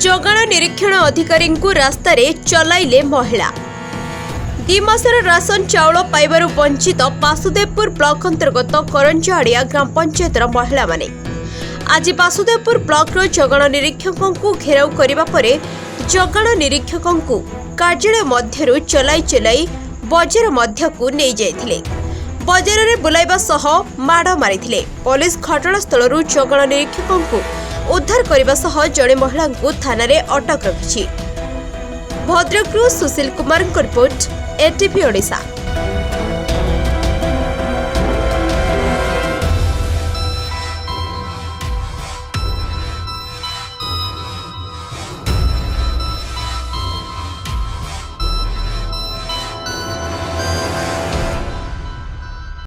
जगाण निरीक्षण अधिकारी रास्तार चलाइले महिला 2 मासर राशन चाउल पाइबार वंचित वासुदेवपुर ब्लॉक अंतर्गत करंजहाड़िया ग्राम पंचायत महिला माने आज वासुदेवपुर ब्लॉक जगाण निरीक्षकों को घेराव करने पर जगाण निरीक्षकों को कार्यालय मध्यरु चलाई चलाई बजार मध्य को नहीं जाइथिले। बजार रे बुलाइबा सह माड़ मारिथिले। पुलिस घटनास्थल जगाण निरीक्षकों को उद्धार करने सह जड़े महिला को थाना रे अटक रखिछि। भद्रकरू सुशील कुमार रिपोर्ट एटीवी ओडिशा।